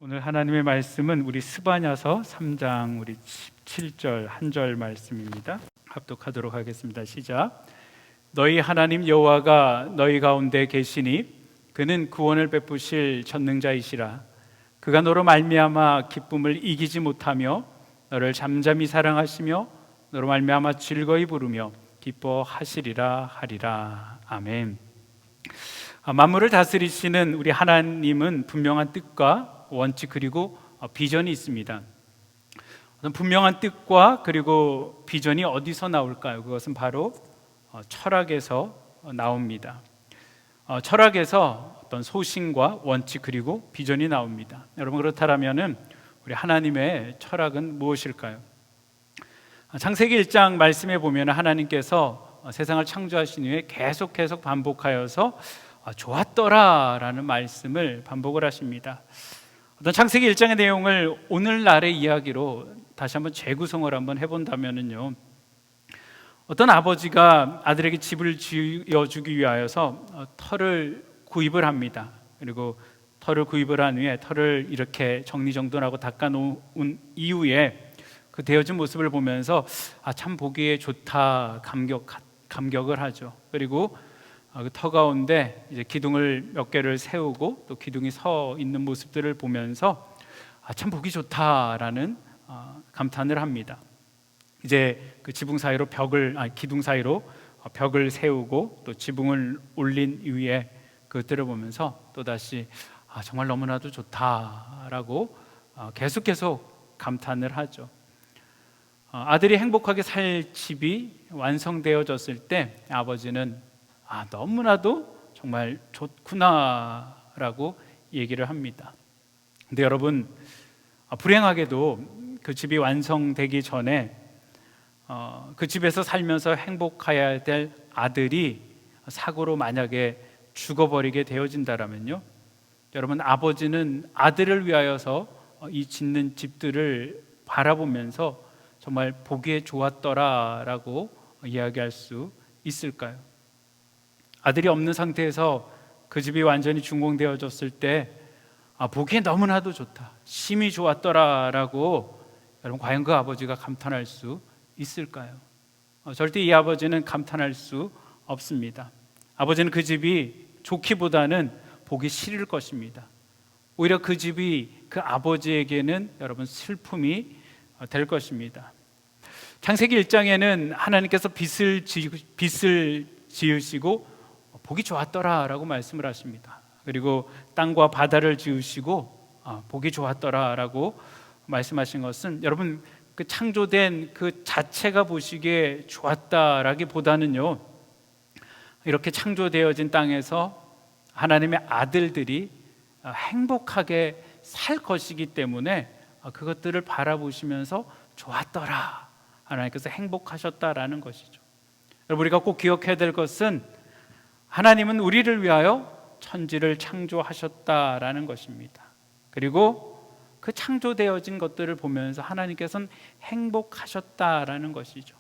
오늘 하나님의 말씀은 우리 스바냐서 3장 우리 17절 한 절 말씀입니다. 합독하도록 하겠습니다. 시작. 너희 하나님 여호와가 너희 가운데 계시니 그는 구원을 베푸실 전능자이시라. 그가 너로 말미암아 기쁨을 이기지 못하며 너를 잠잠히 사랑하시며 너로 말미암아 즐거이 부르며 기뻐하시리라 하리라. 아멘. 만물을 다스리시는 우리 하나님은 분명한 뜻과 원칙 그리고 비전이 있습니다. 분명한 뜻과 그리고 비전이 어디서 나올까요? 그것은 바로 철학에서 나옵니다. 철학에서 어떤 소신과 원칙 그리고 비전이 나옵니다. 여러분, 그렇다면은 우리 하나님의 철학은 무엇일까요? 창세기 1장 말씀에 보면 하나님께서 세상을 창조하신 후에 계속 반복하여서 좋았더라라는 말씀을 반복을 하십니다. 어떤 창세기 1장의 내용을 오늘날의 이야기로 다시 한번 재구성을 한번 해본다면요, 어떤 아버지가 아들에게 집을 지어주기 위하여서 털을 구입을 합니다. 그리고 털을 구입을 한 후에 털을 이렇게 정리정돈하고 닦아놓은 이후에 그 되어진 모습을 보면서 참 보기에 좋다 감격을 하죠. 그리고 그 터 가운데 이제 기둥을 몇 개를 세우고 또 기둥이 서 있는 모습들을 보면서 참 보기 좋다라는 감탄을 합니다. 이제 그 기둥 사이로 벽을 세우고 또 지붕을 올린 이후에 그것들을 보면서 또 다시 정말 너무나도 좋다라고 계속 감탄을 하죠. 아들이 행복하게 살 집이 완성되어졌을 때 아버지는 너무나도 정말 좋구나라고 얘기를 합니다. 근데 여러분, 불행하게도 그 집이 완성되기 전에 그 집에서 살면서 행복해야 될 아들이 사고로 만약에 죽어버리게 되어진다면요, 여러분, 아버지는 아들을 위하여서 이 짓는 집들을 바라보면서 정말 보기에 좋았더라라고 이야기할 수 있을까요? 아들이 없는 상태에서 그 집이 완전히 준공되어졌을 때 보기에 너무나도 좋다, 심히 좋았더라라고 여러분, 과연 그 아버지가 감탄할 수 있을까요? 절대 이 아버지는 감탄할 수 없습니다. 아버지는 그 집이 좋기보다는 보기 싫을 것입니다. 오히려 그 집이 그 아버지에게는 여러분 슬픔이 될 것입니다. 창세기 1장에는 하나님께서 빛을 지으시고 보기 좋았더라라고 말씀을 하십니다. 그리고 땅과 바다를 지으시고 보기 좋았더라라고 말씀하신 것은 여러분, 그 창조된 그 자체가 보시기에 좋았다라기보다는요, 이렇게 창조되어진 땅에서 하나님의 아들들이 행복하게 살 것이기 때문에 그것들을 바라보시면서 좋았더라, 하나님께서 행복하셨다라는 것이죠. 여러분, 우리가 꼭 기억해야 될 것은 하나님은 우리를 위하여 천지를 창조하셨다라는 것입니다. 그리고 그 창조되어진 것들을 보면서 하나님께서는 행복하셨다라는 것이죠.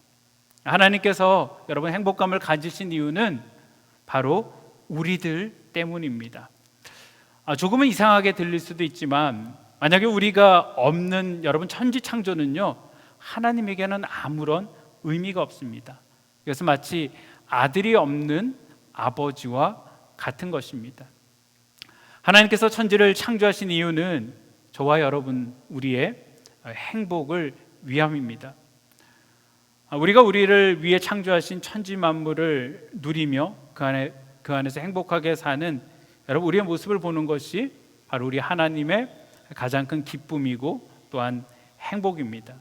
하나님께서 여러분 행복감을 가지신 이유는 바로 우리들 때문입니다. 조금은 이상하게 들릴 수도 있지만 만약에 우리가 없는 여러분 천지 창조는요, 하나님에게는 아무런 의미가 없습니다. 그래서 마치 아들이 없는 아버지와 같은 것입니다. 하나님께서 천지를 창조하신 이유는 저와 여러분 우리의 행복을 위함입니다. 우리가 우리를 위해 창조하신 천지 만물을 누리며 그 안에서 행복하게 사는 여러분 우리의 모습을 보는 것이 바로 우리 하나님의 가장 큰 기쁨이고 또한 행복입니다.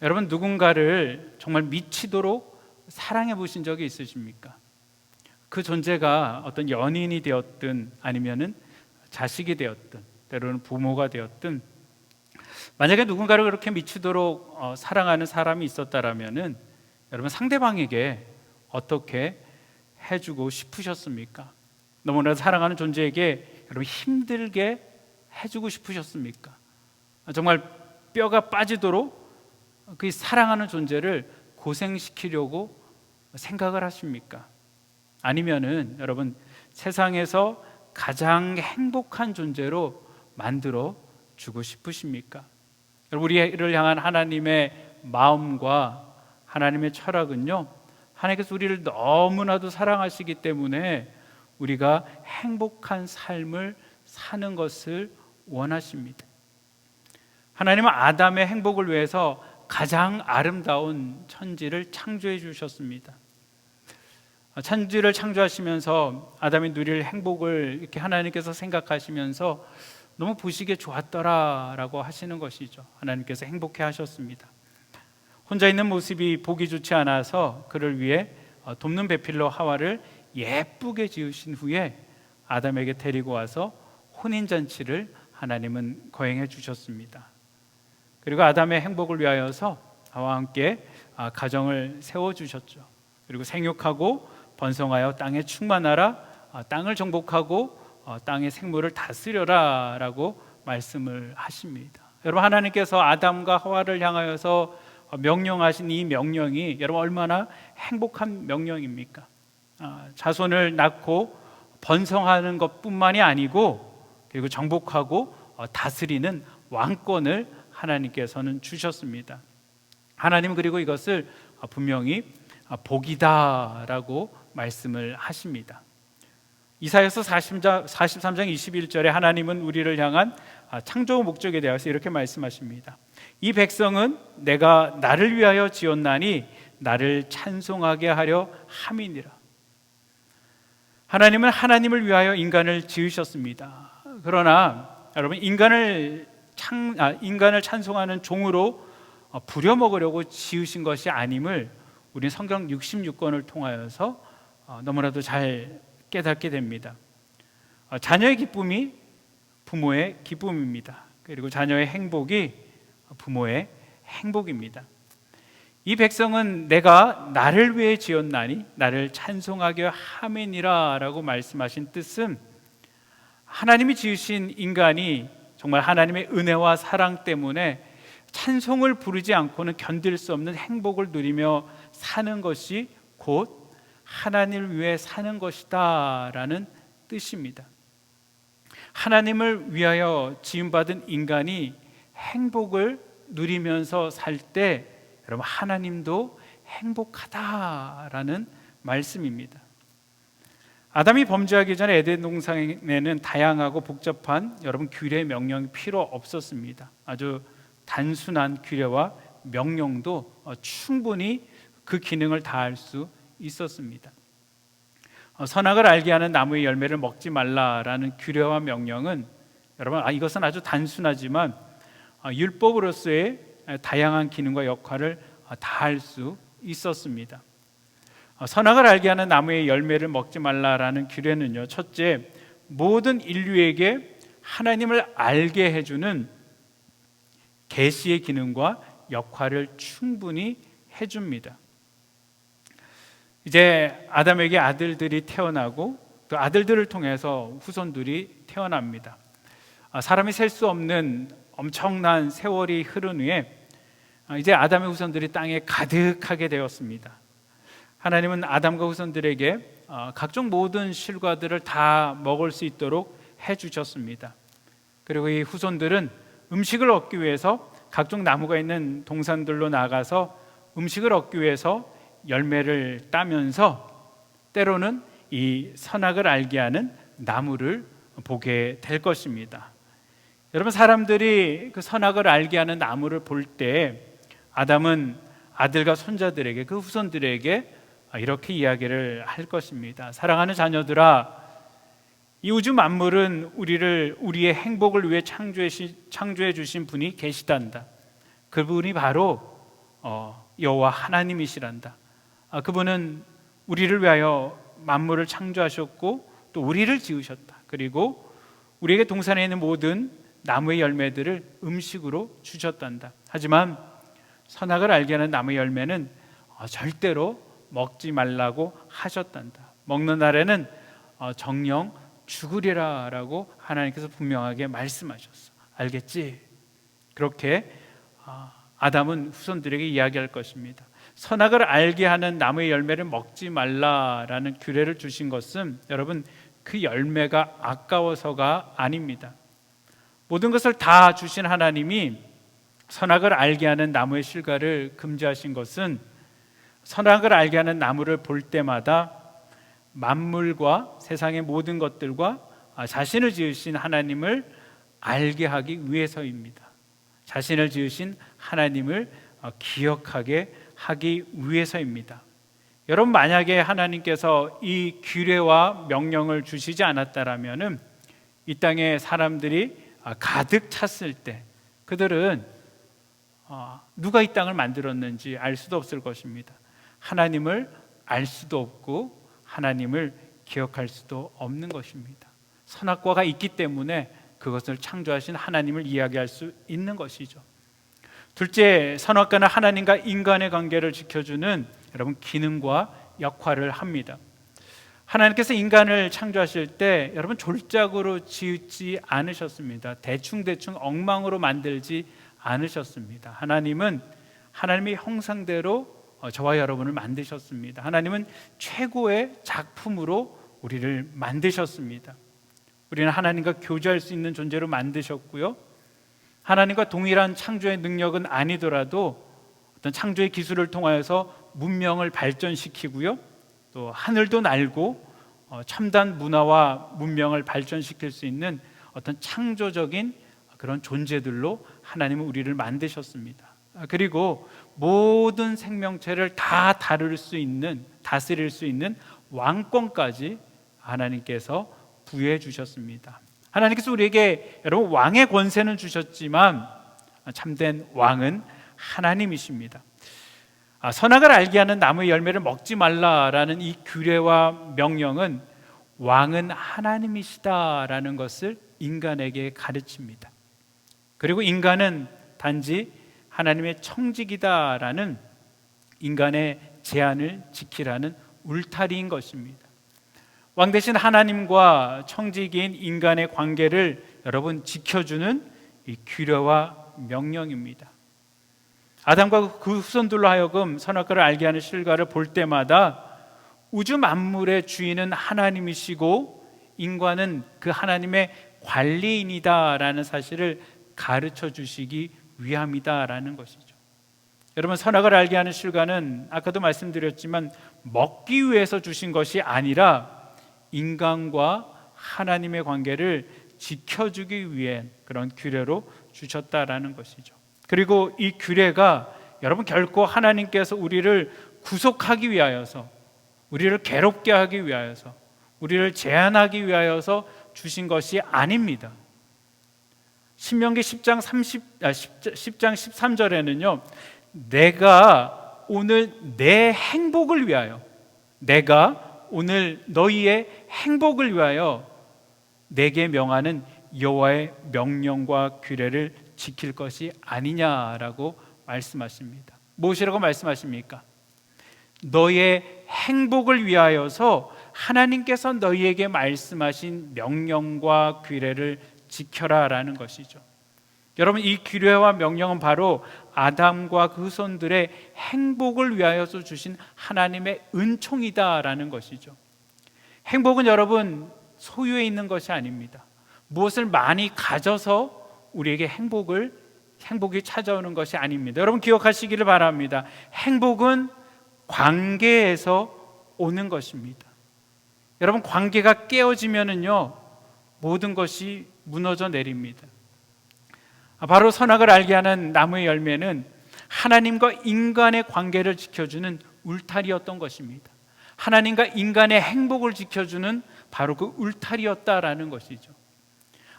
여러분, 누군가를 정말 미치도록 사랑해 보신 적이 있으십니까? 그 존재가 어떤 연인이 되었든 아니면은 자식이 되었든 때로는 부모가 되었든 만약에 누군가를 그렇게 미치도록 사랑하는 사람이 있었다라면은 여러분, 상대방에게 어떻게 해주고 싶으셨습니까? 너무나 사랑하는 존재에게 여러분 힘들게 해주고 싶으셨습니까? 정말 뼈가 빠지도록 그 사랑하는 존재를 고생시키려고 생각을 하십니까? 아니면은 여러분 세상에서 가장 행복한 존재로 만들어 주고 싶으십니까? 우리를 향한 하나님의 마음과 하나님의 철학은요, 하나님께서 우리를 너무나도 사랑하시기 때문에 우리가 행복한 삶을 사는 것을 원하십니다. 하나님은 아담의 행복을 위해서 가장 아름다운 천지를 창조해 주셨습니다. 천지를 창조하시면서 아담이 누릴 행복을 이렇게 하나님께서 생각하시면서 너무 보시기에 좋았더라라고 하시는 것이죠. 하나님께서 행복해 하셨습니다. 혼자 있는 모습이 보기 좋지 않아서 그를 위해 돕는 배필로 하와를 예쁘게 지으신 후에 아담에게 데리고 와서 혼인잔치를 하나님은 거행해 주셨습니다. 그리고 아담의 행복을 위하여서 하와와 함께 가정을 세워주셨죠. 그리고 생육하고 번성하여 땅에 충만하라, 땅을 정복하고 땅의 생물을 다스려라 라고 말씀을 하십니다. 여러분, 하나님께서 아담과 하와를 향하여서 명령하신 이 명령이 여러분 얼마나 행복한 명령입니까? 자손을 낳고 번성하는 것뿐만이 아니고 그리고 정복하고 다스리는 왕권을 하나님께서는 주셨습니다. 하나님은 그리고 이것을 분명히 복이다라고 말씀을 하십니다. 이사야서 43장 21절에 하나님은 우리를 향한 창조 목적에 대해서 이렇게 말씀하십니다. 이 백성은 내가 나를 위하여 지었나니 나를 찬송하게 하려 함이니라. 하나님은 하나님을 위하여 인간을 지으셨습니다. 그러나 여러분, 인간을 찬송하는 종으로 부려먹으려고 지으신 것이 아님을 우리 성경 66권을 통하여서 너무나도 잘 깨닫게 됩니다. 자녀의 기쁨이 부모의 기쁨입니다. 그리고 자녀의 행복이 부모의 행복입니다. 이 백성은 내가 나를 위해 지었나니 나를 찬송하게 함이니라 라고 말씀하신 뜻은 하나님이 지으신 인간이 정말 하나님의 은혜와 사랑 때문에 찬송을 부르지 않고는 견딜 수 없는 행복을 누리며 사는 것이 곧 하나님을 위해 사는 것이다 라는 뜻입니다. 하나님을 위하여 지음받은 인간이 행복을 누리면서 살 때 여러분, 하나님도 행복하다라는 말씀입니다. 아담이 범죄하기 전에 에덴 동산에는 다양하고 복잡한 여러분 규례 명령이 필요 없었습니다. 아주 단순한 규례와 명령도 충분히 그 기능을 다할 수 있었습니다. 선악을 알게 하는 나무의 열매를 먹지 말라라는 규례와 명령은 여러분, 이것은 아주 단순하지만 율법으로서의 다양한 기능과 역할을 다할 수 있었습니다. 선악을 알게 하는 나무의 열매를 먹지 말라라는 규례는요, 첫째, 모든 인류에게 하나님을 알게 해주는 계시의 기능과 역할을 충분히 해줍니다. 이제 아담에게 아들들이 태어나고 그 아들들을 통해서 후손들이 태어납니다. 사람이 셀 수 없는 엄청난 세월이 흐른 후에 이제 아담의 후손들이 땅에 가득하게 되었습니다. 하나님은 아담과 후손들에게 각종 모든 실과들을 다 먹을 수 있도록 해주셨습니다. 그리고 이 후손들은 음식을 얻기 위해서 각종 나무가 있는 동산들로 나가서 음식을 얻기 위해서 열매를 따면서 때로는 이 선악을 알게 하는 나무를 보게 될 것입니다. 여러분, 사람들이 그 선악을 알게 하는 나무를 볼 때 아담은 아들과 손자들에게, 그 후손들에게 이렇게 이야기를 할 것입니다. 사랑하는 자녀들아, 이 우주 만물은 우리의 행복을 위해 창조해 주신 분이 계시단다. 그분이 바로 여호와 하나님이시란다. 그분은 우리를 위하여 만물을 창조하셨고 또 우리를 지으셨다. 그리고 우리에게 동산에 있는 모든 나무의 열매들을 음식으로 주셨단다. 하지만 선악을 알게 하는 나무의 열매는 절대로 먹지 말라고 하셨단다. 먹는 날에는 정령 죽으리라 라고 하나님께서 분명하게 말씀하셨어. 알겠지? 그렇게 아담은 후손들에게 이야기할 것입니다. 선악을 알게 하는 나무의 열매를 먹지 말라라는 규례를 주신 것은 여러분, 그 열매가 아까워서가 아닙니다. 모든 것을 다 주신 하나님이 선악을 알게 하는 나무의 실과를 금지하신 것은 선악을 알게 하는 나무를 볼 때마다 만물과 세상의 모든 것들과 자신을 지으신 하나님을 알게 하기 위해서입니다. 자신을 지으신 하나님을 기억하게 하기 위해서입니다. 여러분, 만약에 하나님께서 이 규례와 명령을 주시지 않았다라면은 이 땅에 사람들이 가득 찼을 때 그들은 누가 이 땅을 만들었는지 알 수도 없을 것입니다. 하나님을 알 수도 없고 하나님을 기억할 수도 없는 것입니다. 선악과가 있기 때문에 그것을 창조하신 하나님을 이야기할 수 있는 것이죠. 둘째, 선악과는 하나님과 인간의 관계를 지켜주는 여러분 기능과 역할을 합니다. 하나님께서 인간을 창조하실 때 여러분 졸작으로 지으지 않으셨습니다. 대충대충 엉망으로 만들지 않으셨습니다. 하나님은 하나님의 형상대로 저와 여러분을 만드셨습니다. 하나님은 최고의 작품으로 우리를 만드셨습니다. 우리는 하나님과 교제할 수 있는 존재로 만드셨고요, 하나님과 동일한 창조의 능력은 아니더라도 어떤 창조의 기술을 통하여서 문명을 발전시키고요, 또 하늘도 날고 첨단 문화와 문명을 발전시킬 수 있는 어떤 창조적인 그런 존재들로 하나님은 우리를 만드셨습니다. 그리고 모든 생명체를 다 다스릴 수 있는 왕권까지 하나님께서 부여해 주셨습니다. 하나님께서 우리에게 여러분 왕의 권세는 주셨지만 참된 왕은 하나님이십니다. 선악을 알게 하는 나무의 열매를 먹지 말라라는 이 규례와 명령은 왕은 하나님이시다라는 것을 인간에게 가르칩니다. 그리고 인간은 단지 하나님의 청직이다라는 인간의 제한을 지키라는 울타리인 것입니다. 왕 대신 하나님과 청지기인 인간의 관계를 여러분 지켜주는 이 규례와 명령입니다. 아담과 그 후손들로 하여금 선악과를 알게 하는 실과를 볼 때마다 우주 만물의 주인은 하나님이시고 인간은 그 하나님의 관리인이다라는 사실을 가르쳐 주시기 위함이다라는 것이죠. 여러분, 선악을 알게 하는 실과는 아까도 말씀드렸지만 먹기 위해서 주신 것이 아니라 인간과 하나님의 관계를 지켜주기 위한 그런 규례로 주셨다라는 것이죠. 그리고 이 규례가 여러분 결코 하나님께서 우리를 구속하기 위하여서, 우리를 괴롭게 하기 위하여서, 우리를 제한하기 위하여서 주신 것이 아닙니다. 신명기 10장 13절에는요 내가 오늘 내 행복을 위하여, 내가 오늘 너희의 행복을 위하여 내게 명하는 여호와의 명령과 규례를 지킬 것이 아니냐라고 말씀하십니다. 무엇이라고 말씀하십니까? 너의 행복을 위하여서 하나님께서 너희에게 말씀하신 명령과 규례를 지켜라라는 것이죠. 여러분, 이 규례와 명령은 바로 아담과 그 후손들의 행복을 위하여서 주신 하나님의 은총이다라는 것이죠. 행복은 여러분 소유에 있는 것이 아닙니다. 무엇을 많이 가져서 우리에게 행복이 찾아오는 것이 아닙니다. 여러분 기억하시기를 바랍니다. 행복은 관계에서 오는 것입니다. 여러분 관계가 깨어지면은요 모든 것이 무너져 내립니다. 바로 선악을 알게 하는 나무의 열매는 하나님과 인간의 관계를 지켜주는 울타리였던 것입니다. 하나님과 인간의 행복을 지켜주는 바로 그 울타리였다라는 것이죠.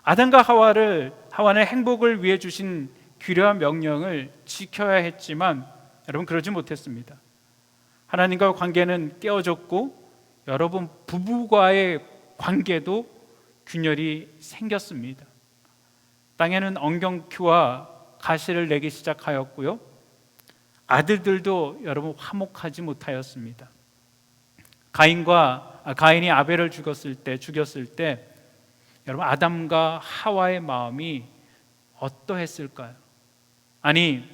아담과 하와는 행복을 위해 주신 규례와 명령을 지켜야 했지만 여러분 그러지 못했습니다. 하나님과 관계는 깨어졌고 여러분 부부와의 관계도 균열이 생겼습니다. 땅에는 엉겅퀴와 가시를 내기 시작하였고요, 아들들도 여러분 화목하지 못하였습니다. 가인이 아벨을 죽였을 때 여러분 아담과 하와의 마음이 어떠했을까요? 아니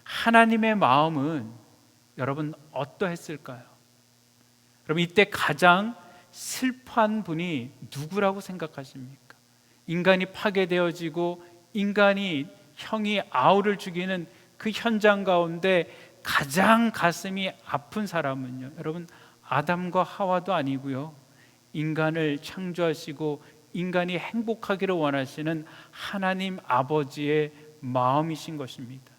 하나님의 마음은 여러분 어떠했을까요? 여러분 이때 가장 슬퍼한 분이 누구라고 생각하십니까? 인간이 파괴되어지고 인간이 형이 아우를 죽이는 그 현장 가운데 가장 가슴이 아픈 사람은요, 여러분, 아담과 하와도 아니고요, 인간을 창조하시고 인간이 행복하기를 원하시는 하나님 아버지의 마음이신 것입니다.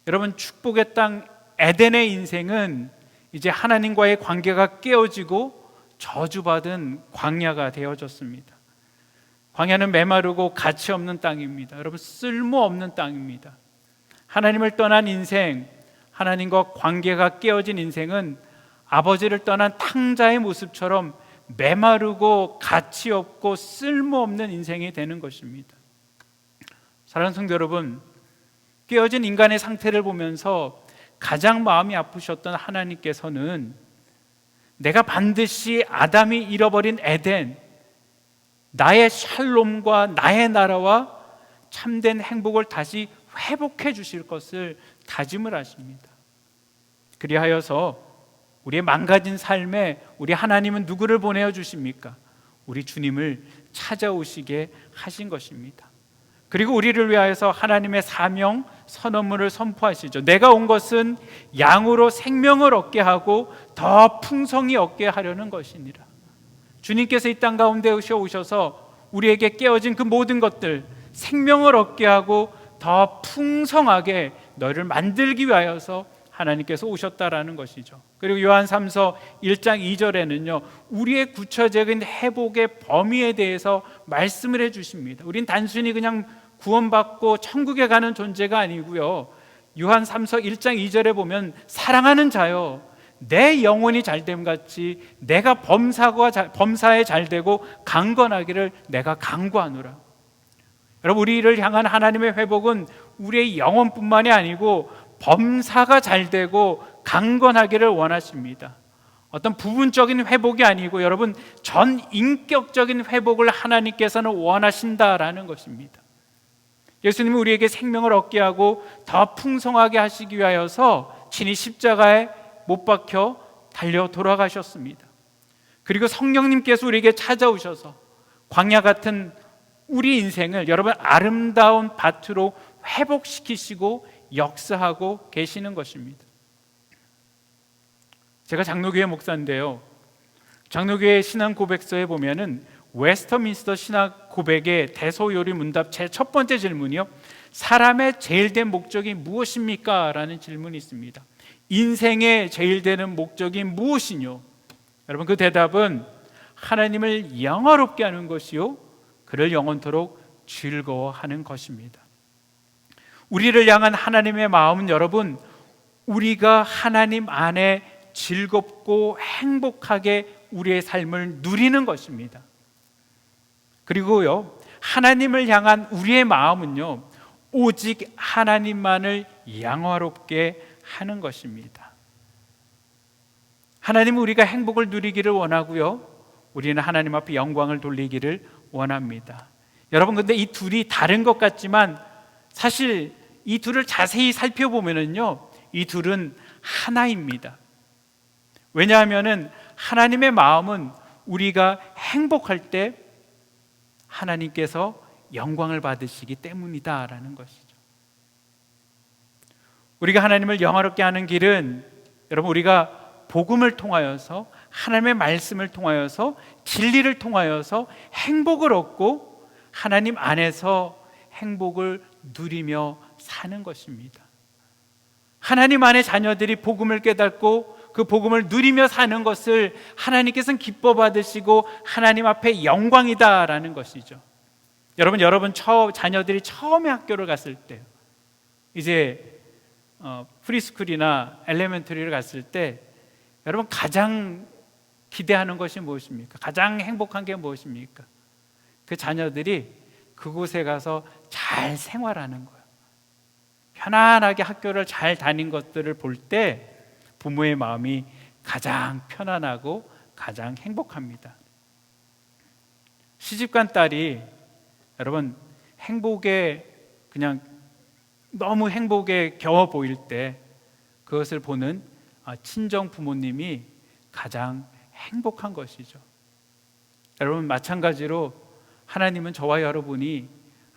여러분, 축복의 땅 에덴의 인생은 이제 하나님과의 관계가 깨어지고 저주받은 광야가 되어졌습니다. 광야는 메마르고 가치 없는 땅입니다. 여러분, 쓸모없는 땅입니다. 하나님을 떠난 인생, 하나님과 관계가 깨어진 인생은 아버지를 떠난 탕자의 모습처럼 메마르고 가치 없고 쓸모없는 인생이 되는 것입니다. 사랑하는 성도 여러분, 깨어진 인간의 상태를 보면서 가장 마음이 아프셨던 하나님께서는 내가 반드시 아담이 잃어버린 에덴, 나의 샬롬과 나의 나라와 참된 행복을 다시 회복해 주실 것을 다짐을 하십니다. 그리하여서 우리의 망가진 삶에 우리 하나님은 누구를 보내어 주십니까? 우리 주님을 찾아오시게 하신 것입니다. 그리고 우리를 위하여서 하나님의 사명 선언문을 선포하시죠. 내가 온 것은 양으로 생명을 얻게 하고 더 풍성히 얻게 하려는 것이니라. 주님께서 이 땅 가운데 오셔서 우리에게 깨어진 그 모든 것들, 생명을 얻게 하고 더 풍성하게 너희를 만들기 위하여서 하나님께서 오셨다라는 것이죠. 그리고 요한 3서 1장 2절에는요, 우리의 구체적인 회복의 범위에 대해서 말씀을 해주십니다. 우린 단순히 그냥 구원받고 천국에 가는 존재가 아니고요, 요한 3서 1장 2절에 보면 사랑하는 자여, 내 영혼이 잘됨 같이 내가 범사에 잘되고 강건하기를 내가 강구하노라. 여러분, 우리를 향한 하나님의 회복은 우리의 영혼뿐만이 아니고 범사가 잘되고 강건하기를 원하십니다. 어떤 부분적인 회복이 아니고 여러분, 전 인격적인 회복을 하나님께서는 원하신다라는 것입니다. 예수님은 우리에게 생명을 얻게 하고 더 풍성하게 하시기 위하여서 친히 십자가에 못 박혀 달려 돌아가셨습니다. 그리고 성령님께서 우리에게 찾아오셔서 광야 같은 우리 인생을 여러분 아름다운 밭으로 회복시키시고 역사하고 계시는 것입니다. 제가 장로교회 목사인데요, 장로교회 신앙 고백서에 보면은 웨스터민스터 신학 고백의 대소요리 문답 제 첫 번째 질문이요, 사람의 제일 된 목적이 무엇입니까? 라는 질문이 있습니다. 인생의 제일 되는 목적이 무엇이뇨? 여러분, 그 대답은 하나님을 영화롭게 하는 것이요, 그를 영원토록 즐거워하는 것입니다. 우리를 향한 하나님의 마음은 여러분, 우리가 하나님 안에 즐겁고 행복하게 우리의 삶을 누리는 것입니다. 그리고요, 하나님을 향한 우리의 마음은요, 오직 하나님만을 영화롭게 하는 것입니다. 하나님은 우리가 행복을 누리기를 원하고요, 우리는 하나님 앞에 영광을 돌리기를 원합니다. 여러분, 근데 이 둘이 다른 것 같지만 사실 이 둘을 자세히 살펴보면은요, 이 둘은 하나입니다. 왜냐하면은 하나님의 마음은 우리가 행복할 때 하나님께서 영광을 받으시기 때문이다라는 것이죠. 우리가 하나님을 영화롭게 하는 길은 여러분, 우리가 복음을 통하여서, 하나님의 말씀을 통하여서, 진리를 통하여서 행복을 얻고 하나님 안에서 행복을 누리며 사는 것입니다. 하나님 안의 자녀들이 복음을 깨닫고 그 복음을 누리며 사는 것을 하나님께서는 기뻐 받으시고 하나님 앞에 영광이다라는 것이죠. 여러분 자녀들이 처음에 학교를 갔을 때, 이제 프리스쿨이나 엘레멘터리를 갔을 때 여러분 가장 기대하는 것이 무엇입니까? 가장 행복한 게 무엇입니까? 그 자녀들이 그곳에 가서 잘 생활하는 거예요. 편안하게 학교를 잘 다닌 것들을 볼 때 부모의 마음이 가장 편안하고 가장 행복합니다. 시집간 딸이 여러분 행복에 그냥 너무 행복에 겨워 보일 때 그것을 보는 친정 부모님이 가장 행복한 것이죠. 여러분, 마찬가지로 하나님은 저와 여러분이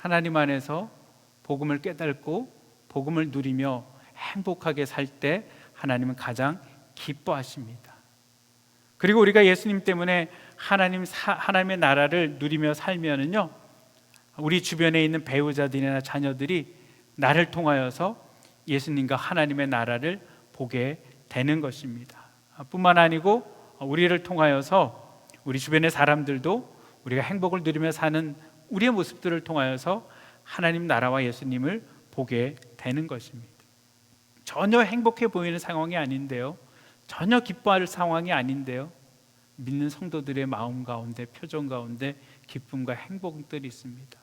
하나님 안에서 복음을 깨닫고 복음을 누리며 행복하게 살 때 하나님은 가장 기뻐하십니다. 그리고 우리가 예수님 때문에 하나님의 나라를 누리며 살면은요, 우리 주변에 있는 배우자들이나 자녀들이 나를 통하여서 예수님과 하나님의 나라를 보게 되는 것입니다. 뿐만 아니고 우리를 통하여서 우리 주변의 사람들도 우리가 행복을 누리며 사는 우리의 모습들을 통하여서 하나님 나라와 예수님을 보게 되는 것입니다. 전혀 행복해 보이는 상황이 아닌데요, 전혀 기뻐할 상황이 아닌데요, 믿는 성도들의 마음 가운데, 표정 가운데 기쁨과 행복들이 있습니다.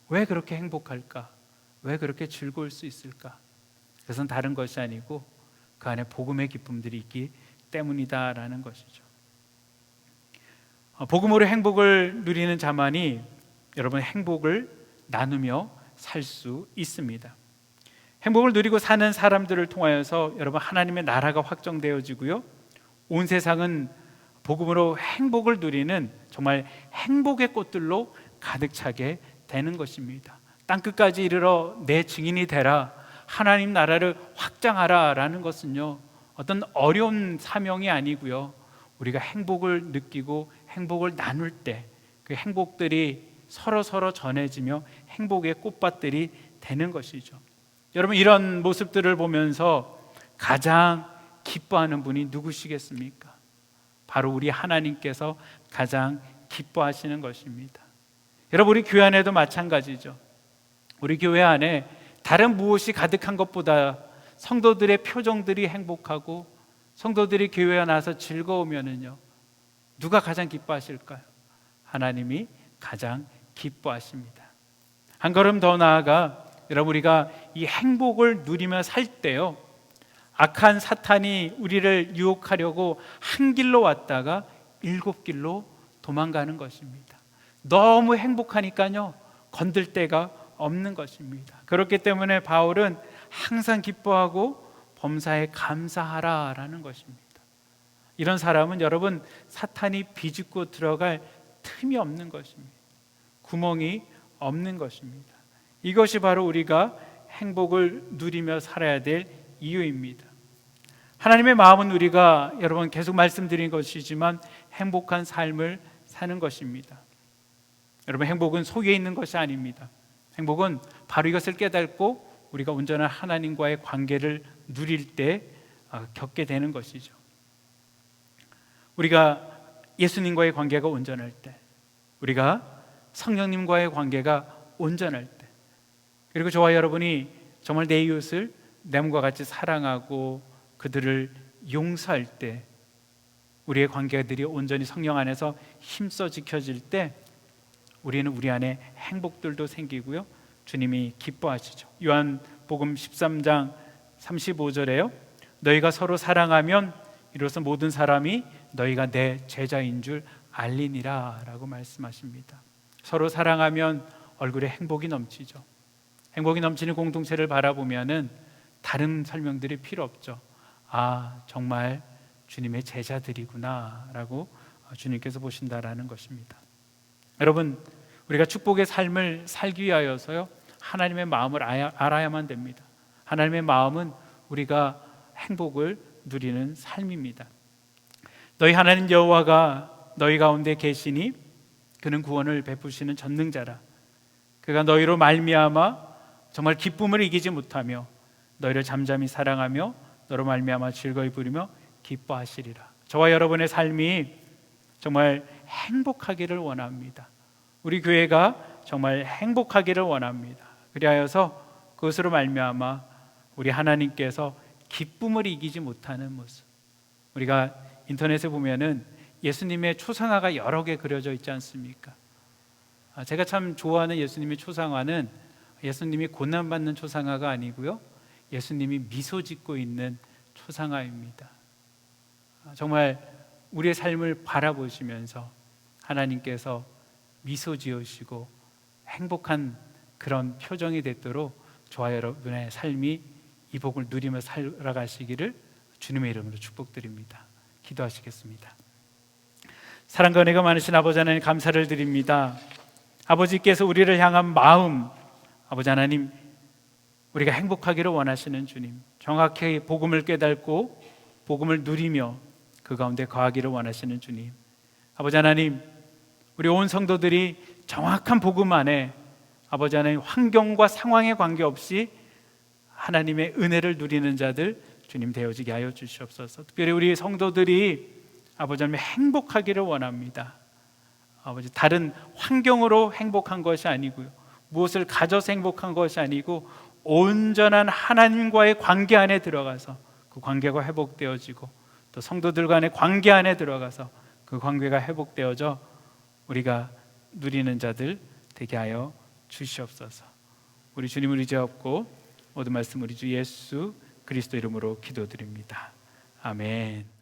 왜 그렇게 행복할까? 왜 그렇게 즐거울 수 있을까? 그것은 다른 것이 아니고 그 안에 복음의 기쁨들이 있기 때문이다라는 것이죠. 복음으로 행복을 누리는 자만이 여러분 행복을 나누며 살 수 있습니다. 행복을 누리고 사는 사람들을 통하여서 여러분 하나님의 나라가 확정되어지고요, 온 세상은 복음으로 행복을 누리는 정말 행복의 꽃들로 가득 차게 되는 것입니다. 땅끝까지 이르러 내 증인이 되라, 하나님 나라를 확장하라 라는 것은요, 어떤 어려운 사명이 아니고요, 우리가 행복을 느끼고 행복을 나눌 때 그 행복들이 서로 전해지며 행복의 꽃밭들이 되는 것이죠. 여러분, 이런 모습들을 보면서 가장 기뻐하는 분이 누구시겠습니까? 바로 우리 하나님께서 가장 기뻐하시는 것입니다. 여러분, 우리 교회 안에도 마찬가지죠. 우리 교회 안에 다른 무엇이 가득한 것보다 성도들의 표정들이 행복하고 성도들이 교회에 나와서 즐거우면은요, 누가 가장 기뻐하실까요? 하나님이 가장 기뻐하십니다. 한 걸음 더 나아가 여러분, 우리가 이 행복을 누리며 살 때요, 악한 사탄이 우리를 유혹하려고 한 길로 왔다가 7길로 도망가는 것입니다. 너무 행복하니까요, 건들 데가 없는 것입니다. 그렇기 때문에 바울은 항상 기뻐하고 범사에 감사하라라는 것입니다. 이런 사람은 여러분 사탄이 비집고 들어갈 틈이 없는 것입니다. 구멍이 없는 것입니다. 이것이 바로 우리가 행복을 누리며 살아야 될 이유입니다. 하나님의 마음은 우리가 여러분 계속 말씀드린 것이지만 행복한 삶을 사는 것입니다. 여러분, 행복은 속에 있는 것이 아닙니다. 행복은 바로 이것을 깨닫고 우리가 온전한 하나님과의 관계를 누릴 때 겪게 되는 것이죠. 우리가 예수님과의 관계가 온전할 때, 우리가 성령님과의 관계가 온전할 때, 그리고 저와 여러분이 정말 내 이웃을 내 몸과 같이 사랑하고 그들을 용서할 때, 우리의 관계들이 온전히 성령 안에서 힘써 지켜질 때 우리는 우리 안에 행복들도 생기고요, 주님이 기뻐하시죠. 요한복음 13장 35절에요, 너희가 서로 사랑하면 이로써 모든 사람이 너희가 내 제자인 줄 알리니라 라고 말씀하십니다. 서로 사랑하면 얼굴에 행복이 넘치죠. 행복이 넘치는 공동체를 바라보면은 다른 설명들이 필요 없죠. 아, 정말 주님의 제자들이구나 라고 주님께서 보신다라는 것입니다. 여러분, 우리가 축복의 삶을 살기 위하여서요, 하나님의 마음을 알아야만 됩니다. 하나님의 마음은 우리가 행복을 누리는 삶입니다. 너희 하나님 여호와가 너희 가운데 계시니 그는 구원을 베푸시는 전능자라. 그가 너희로 말미암아 정말 기쁨을 이기지 못하며 너희를 잠잠히 사랑하며 너로 말미암아 즐거이 부리며 기뻐하시리라. 저와 여러분의 삶이 정말 행복하기를 원합니다. 우리 교회가 정말 행복하기를 원합니다. 그리하여서 그것으로 말미암아 우리 하나님께서 기쁨을 이기지 못하는 모습, 우리가 인터넷에 보면은 예수님의 초상화가 여러 개 그려져 있지 않습니까? 제가 참 좋아하는 예수님의 초상화는 예수님이 고난받는 초상화가 아니고요, 예수님이 미소 짓고 있는 초상화입니다. 정말 우리의 삶을 바라보시면서 하나님께서 미소 지으시고 행복한 그런 표정이 됐도록 저와 여러분의 삶이 이 복을 누리며 살아가시기를 주님의 이름으로 축복드립니다. 기도하시겠습니다. 사랑과 은혜가 많으신 아버지 하나님, 감사를 드립니다. 아버지께서 우리를 향한 마음, 아버지 하나님, 우리가 행복하기를 원하시는 주님, 정확히 복음을 깨닫고 복음을 누리며 그 가운데 거하기를 원하시는 주님, 아버지 하나님, 우리 온 성도들이 정확한 복음 안에 아버지 하나님, 환경과 상황에 관계없이 하나님의 은혜를 누리는 자들 주님 되어지게 하여 주시옵소서. 특별히 우리 성도들이 아버지 하나님 행복하기를 원합니다. 아버지, 다른 환경으로 행복한 것이 아니고요, 무엇을 가져서 행복한 것이 아니고 온전한 하나님과의 관계 안에 들어가서 그 관계가 회복되어지고 또 성도들 간의 관계 안에 들어가서 그 관계가 회복되어져 우리가 누리는 자들 되게 하여 주시옵소서. 우리 주님을 의지하고 모든 말씀 우리 주 예수 그리스도 이름으로 기도드립니다. 아멘.